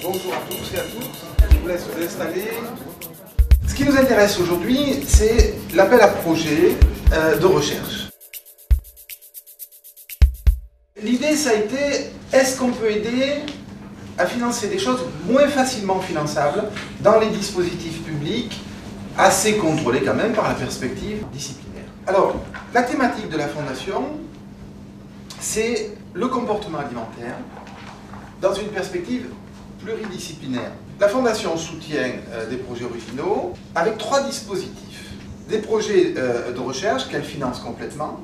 Bonjour à tous et à toutes, je vous laisse vous installer. Ce qui nous intéresse aujourd'hui, c'est l'appel à projet de recherche. L'idée, ça a été, est-ce qu'on peut aider à financer des choses moins facilement finançables dans les dispositifs publics, assez contrôlés quand même par la perspective disciplinaire. Alors, la thématique de la Fondation, c'est le comportement alimentaire dans une perspective pluridisciplinaire. La Fondation soutient des projets originaux avec 3 dispositifs. Des projets de recherche qu'elle finance complètement,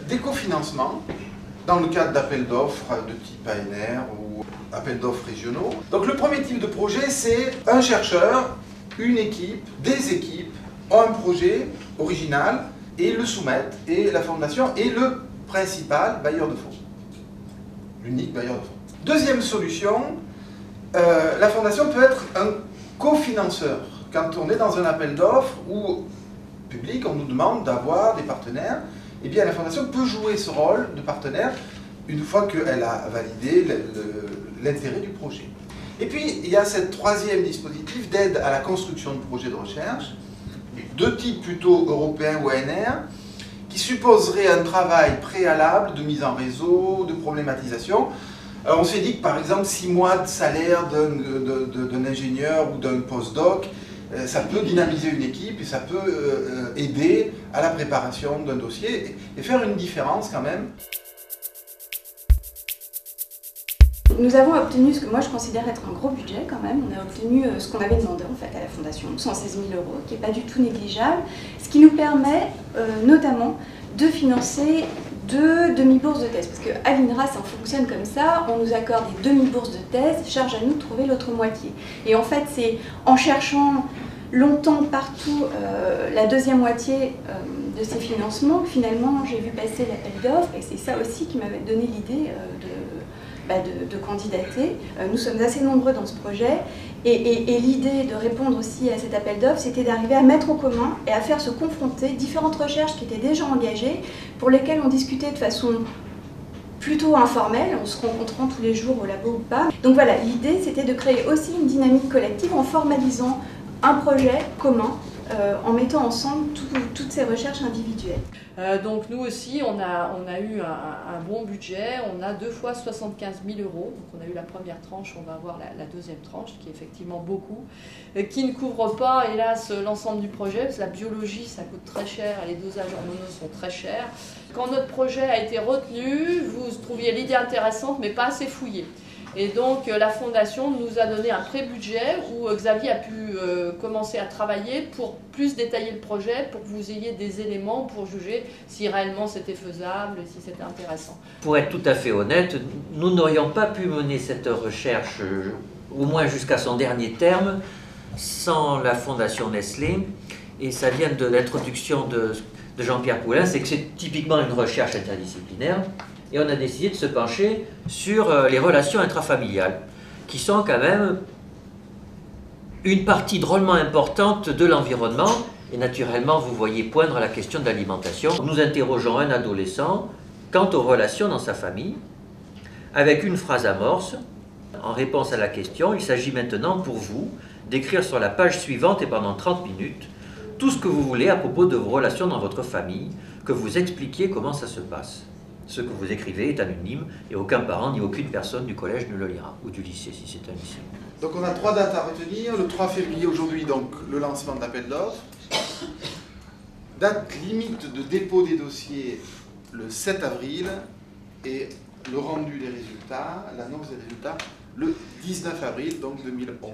des cofinancements dans le cadre d'appels d'offres de type ANR ou appels d'offres régionaux. Donc le premier type de projet, c'est un chercheur, une équipe, des équipes ont un projet original et le soumettent, et la Fondation est le principal bailleur de fonds, l'unique bailleur de fonds. Deuxième solution, la Fondation peut être un cofinanceur. Quand on est dans un appel d'offres ou public, on nous demande d'avoir des partenaires, eh bien la Fondation peut jouer ce rôle de partenaire une fois qu'elle a validé l'intérêt du projet. Et puis, il y a ce troisième dispositif d'aide à la construction de projets de recherche, de type plutôt européen ou ANR, qui supposerait un travail préalable de mise en réseau, de problématisation. Alors on s'est dit que par exemple 6 mois de salaire d'un ingénieur ou d'un postdoc, ça peut dynamiser une équipe et ça peut aider à la préparation d'un dossier et faire une différence quand même. Nous avons obtenu ce que moi je considère être un gros budget quand même. On a obtenu ce qu'on avait demandé en fait à la Fondation, 116 000 €, qui n'est pas du tout négligeable, ce qui nous permet notamment de financer 2 demi-bourses de thèse, parce qu'à l'INRA ça fonctionne comme ça, on nous accorde des demi-bourses de thèse, charge à nous de trouver l'autre moitié. Et en fait c'est en cherchant longtemps partout la deuxième moitié de ces financements, finalement j'ai vu passer l'appel d'offres, et c'est ça aussi qui m'avait donné l'idée de candidater. Nous sommes assez nombreux dans ce projet et l'idée de répondre aussi à cet appel d'offres, c'était d'arriver à mettre en commun et à faire se confronter différentes recherches qui étaient déjà engagées, pour lesquelles on discutait de façon plutôt informelle, en se rencontrant tous les jours au labo ou pas. Donc voilà, l'idée c'était de créer aussi une dynamique collective en formalisant un projet commun, en mettant ensemble toutes ces recherches individuelles. Donc nous aussi, on a eu un bon budget, on a 2 fois 75 000 €, donc on a eu la première tranche, on va avoir la deuxième tranche, qui est effectivement beaucoup, qui ne couvre pas, hélas, l'ensemble du projet, parce que la biologie, ça coûte très cher, et les dosages hormonaux sont très chers. Quand notre projet a été retenu, vous trouviez l'idée intéressante, mais pas assez fouillée. Et donc la Fondation nous a donné un pré-budget où Xavier a pu commencer à travailler pour plus détailler le projet, pour que vous ayez des éléments pour juger si réellement c'était faisable, si c'était intéressant. Pour être tout à fait honnête, nous n'aurions pas pu mener cette recherche, au moins jusqu'à son dernier terme, sans la Fondation Nestlé. Et ça vient de l'introduction de Jean-Pierre Poulin, c'est que c'est typiquement une recherche interdisciplinaire. Et on a décidé de se pencher sur les relations intrafamiliales, qui sont quand même une partie drôlement importante de l'environnement. Et naturellement, vous voyez poindre la question de l'alimentation. Nous interrogeons un adolescent quant aux relations dans sa famille, avec une phrase amorce. En réponse à la question, il s'agit maintenant pour vous d'écrire sur la page suivante et pendant 30 minutes tout ce que vous voulez à propos de vos relations dans votre famille, que vous expliquiez comment ça se passe. Ce que vous écrivez est anonyme et aucun parent ni aucune personne du collège ne le lira, ou du lycée si c'est un lycée. Donc on a 3 dates à retenir. Le 3 février aujourd'hui, donc le lancement de l'appel d'offres. Date limite de dépôt des dossiers le 7 avril et le rendu des résultats, l'annonce des résultats le 19 avril donc 2011.